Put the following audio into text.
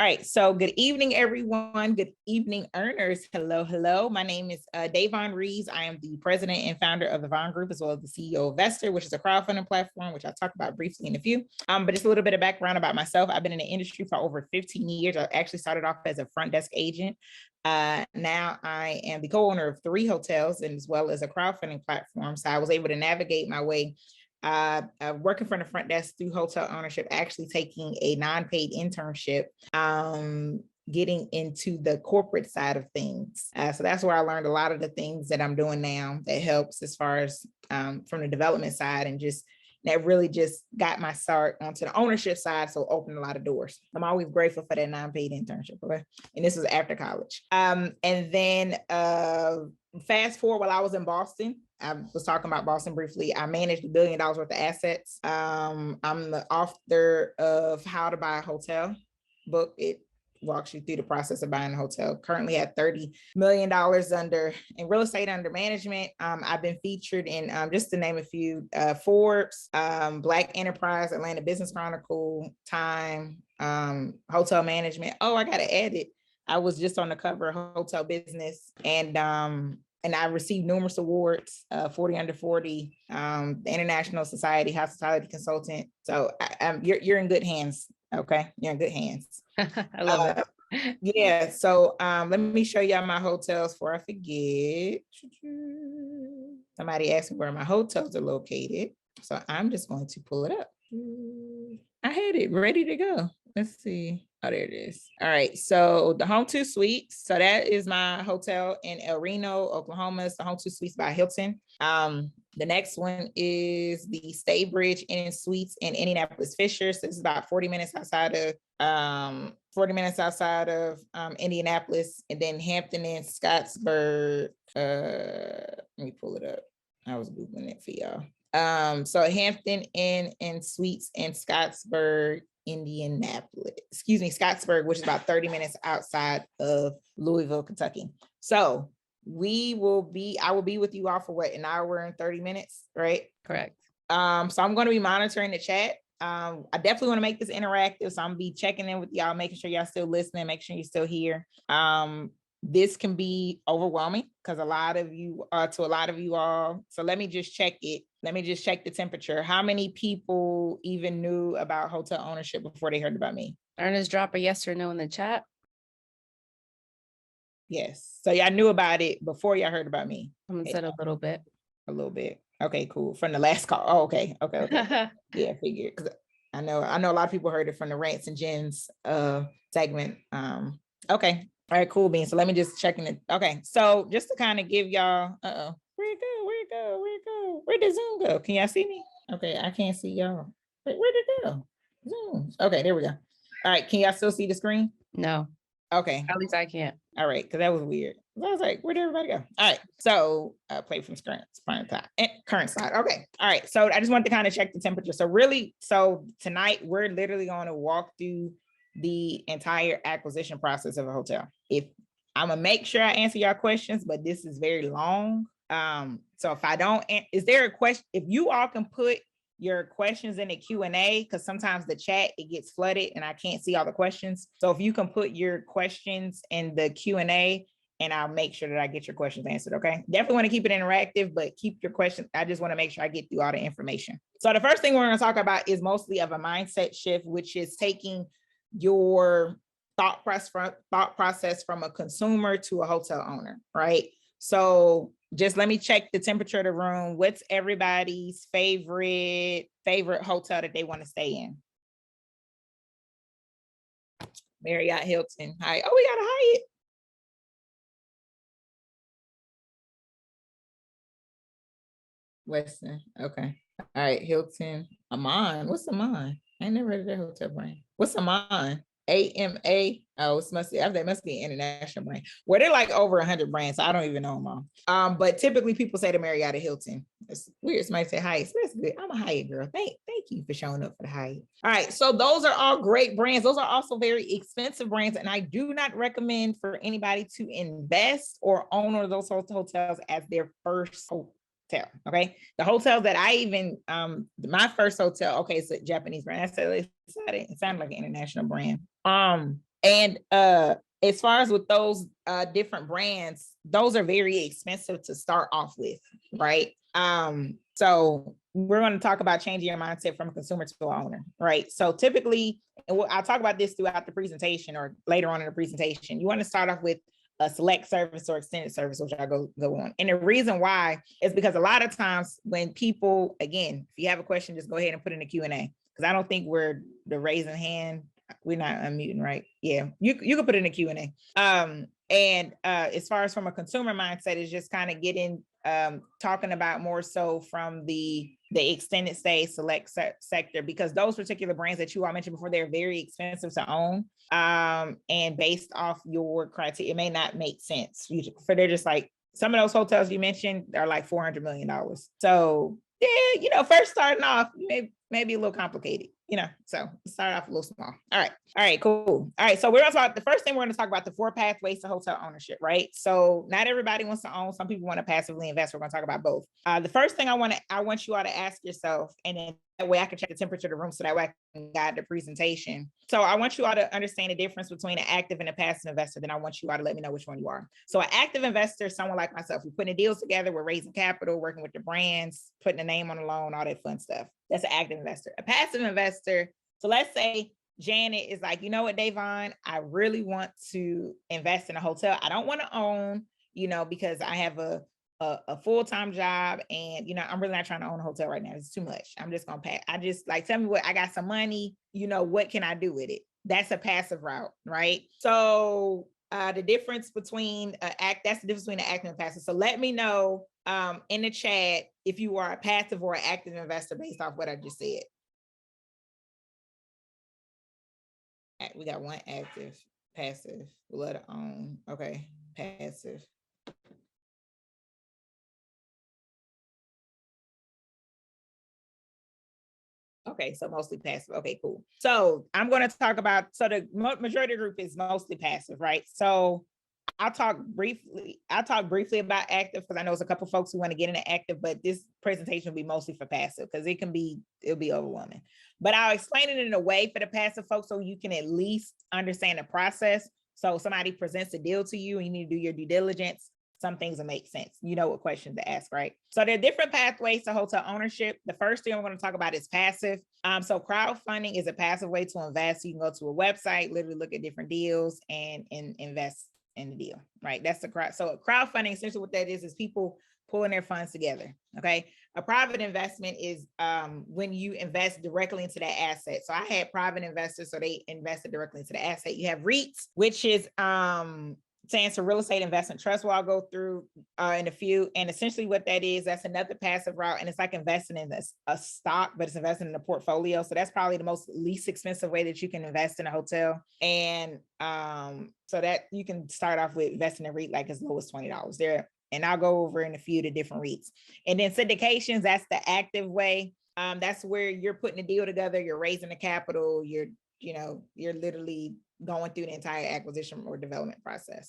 All right, so good evening, everyone. Good evening, earners. Hello, hello. My name is Davonne Reaves. I am the president and founder of the Davonne Group, as well as the CEO of Vestor, which is a crowdfunding platform, which I'll talk about briefly in a few. But just a little bit of background about myself. I've been in the industry for over 15 years. I actually started off as a front desk agent. Now I am the co-owner of 3 hotels and as well as a crowdfunding platform. So I was able to navigate my way working from the front desk through hotel ownership, actually taking a non-paid internship, getting into the corporate side of things. So that's where I learned a lot of the things that I'm doing now that helps as far as from the development side, and just that really just got my start onto the ownership side. So opened a lot of doors. I'm always grateful for that non-paid internship. Okay? And this was after college. And then fast forward, while I was in Boston, I was talking about Boston briefly. I managed $1 billion worth of assets. I'm the author of How to Buy a Hotel book. It walks you through the process of buying a hotel. Currently at $30 million in real estate under management. I've been featured in, just to name a few, Forbes, Black Enterprise, Atlanta Business Chronicle, Time, Hotel Management. Oh, I gotta add it. I was just on the cover of Hotel Business, and I received numerous awards, 40 Under 40, the International Society Hospitality Consultant. So you're in good hands. Okay, you're in good hands. I love it. Yeah. So let me show y'all my hotels before I forget. Somebody asked me where my hotels are located, so I'm just going to pull it up. I had it ready to go. Let's see. Oh, there it is. All right. So the Home2 Suites. So that is my hotel in El Reno, Oklahoma. It's the Home2 Suites by Hilton. The next one is the Staybridge Inn Suites in Indianapolis Fisher. So this is about 40 minutes outside of Indianapolis. And then Hampton Inn Scottsburg. Let me pull it up. I was Googling it for y'all. So Hampton Inn and Suites in Scottsburg, Scottsburg, which is about 30 minutes outside of Louisville, Kentucky. So I will be with you all for what, an hour and 30 minutes, right? Correct. So I'm going to be monitoring the chat. I definitely want to make this interactive. So I'm gonna be checking in with y'all, making sure y'all still listening, make sure you're still here. This can be overwhelming because to a lot of you all. So let me just check it. Let me just check the temperature. How many people even knew about hotel ownership before they heard about me? Ernest, drop a yes or no in the chat. Yes. So y'all knew about it before y'all heard about me. Someone said a little bit. A little bit. Okay, cool. From the last call. Oh, okay. Yeah, figured. Because I know a lot of people heard it from the Rants and Gens segment. Okay. All right, cool, Bean. So let me just check in it. Okay, so just to kind of give y'all, where'd it go? Where'd the Zoom go? Can y'all see me? Okay, I can't see y'all. Wait, where'd it go? Zoom. Okay, there we go. All right, can y'all still see the screen? No. Okay. At least I can't. All right, because that was weird. I was like, where'd everybody go? All right, so play from current slide. Okay, all right. So I just wanted to kind of check the temperature. So tonight we're literally going to walk through the entire acquisition process of a hotel. If I'm gonna make sure I answer your questions, but this is very long. So if I don't, is there a question? If you all can put your questions in the Q&A, because sometimes the chat, it gets flooded and I can't see all the questions. So if you can put your questions in the Q&A and I'll make sure that I get your questions answered, okay? Definitely want to keep it interactive, but keep your questions. I just want to make sure I get through all the information. So the first thing we're going to talk about is mostly of a mindset shift, which is taking your thought process from a consumer to a hotel owner, right? So just let me check the temperature of the room. What's everybody's favorite hotel that they want to stay in? Marriott, Hilton, Hyatt. Oh, we got a Hyatt. Westin. Okay. All right, Hilton. Amman. What's Amman? I ain't never heard of that hotel brand. What's Amman? AMA. Oh, it must be an international brand. Where they're like over 100 brands. So I don't even know them all. But typically people say the Marriott or Hilton. It's weird. Somebody say Hyatt. So that's good. I'm a Hyatt girl. Thank you for showing up for the Hyatt. All right. So those are all great brands. Those are also very expensive brands. And I do not recommend for anybody to invest or own one of those hotels as their first hotel. Okay, the hotels that I even my first hotel, okay, it's a Japanese brand. I said it sounded like an international brand. And as far as with those different brands, those are very expensive to start off with, right? So we're going to talk about changing your mindset from a consumer to an owner, right? So typically, and I'll talk about this throughout the presentation or later on in the presentation, you want to start off with a select service or extended service, which I go on. And the reason why is because a lot of times when people, again, if you have a question, just go ahead and put in the Q&A, because I don't think we're the raising hand. We're not unmuting, right? Yeah, you can put in a Q&A. And as far as from a consumer mindset, is just kind of getting talking about more so from the extended stay select sector, because those particular brands that you all mentioned before, they're very expensive to own. And based off your criteria, it may not make sense. They're just like, some of those hotels you mentioned are like $400 million. So yeah, first starting off, maybe a little complicated, so start off a little small. All right, cool. All right, so we're going to talk, the first thing we're going to talk about the 4 pathways to hotel ownership, right? So not everybody wants to own. Some people want to passively invest. We're going to talk about both. The first thing I want you all to ask yourself, and then that way I can check the temperature of the room, so that way I can guide the presentation. So I want you all to understand the difference between an active and a passive investor. Then I want you all to let me know which one you are. So an active investor is someone like myself. We're putting deals together, we're raising capital, working with the brands, putting a name on the loan, all that fun stuff. That's an active investor. A passive investor, so let's say Janet is like, you know what, Davonne, I really want to invest in a hotel. I don't want to own, because I have a full-time job, and I'm really not trying to own a hotel right now. It's too much. I'm just gonna pay. I just like, tell me what, I got some money, what can I do with it? That's a passive route, right? So the difference between that's the difference between an active and passive. So let me know in the chat if you are a passive or an active investor based off what I just said. We got one active, passive, let it own. Okay, passive. Okay, so mostly passive. Okay, cool. So I'm going to talk about, so the majority of the group is mostly passive, right? So I'll talk briefly about active, because I know there's a couple folks who want to get into active, but this presentation will be mostly for passive, because it'll be overwhelming. But I'll explain it in a way for the passive folks so you can at least understand the process. So somebody presents a deal to you and you need to do your due diligence. Some things will make sense. You know what questions to ask, right? So there are different pathways to hotel ownership. The first thing I'm going to talk about is passive. So crowdfunding is a passive way to invest. You can go to a website, literally look at different deals and invest in the deal, right? That's the crowd. So crowdfunding, essentially what that is people pulling their funds together. Okay. A private investment is when you invest directly into that asset. So I had private investors, so they invested directly into the asset. You have REITs, which is stands for real estate investment trust, what I'll go through in a few. And essentially what that is, that's another passive route. And it's like investing in a stock, but it's investing in a portfolio. So that's probably the least expensive way that you can invest in a hotel. And so that you can start off with investing in REIT like as low as $20 there. And I'll go over in a few of the different REITs. And then syndications, that's the active way. That's where you're putting a deal together, you're raising the capital, you're literally going through the entire acquisition or development process.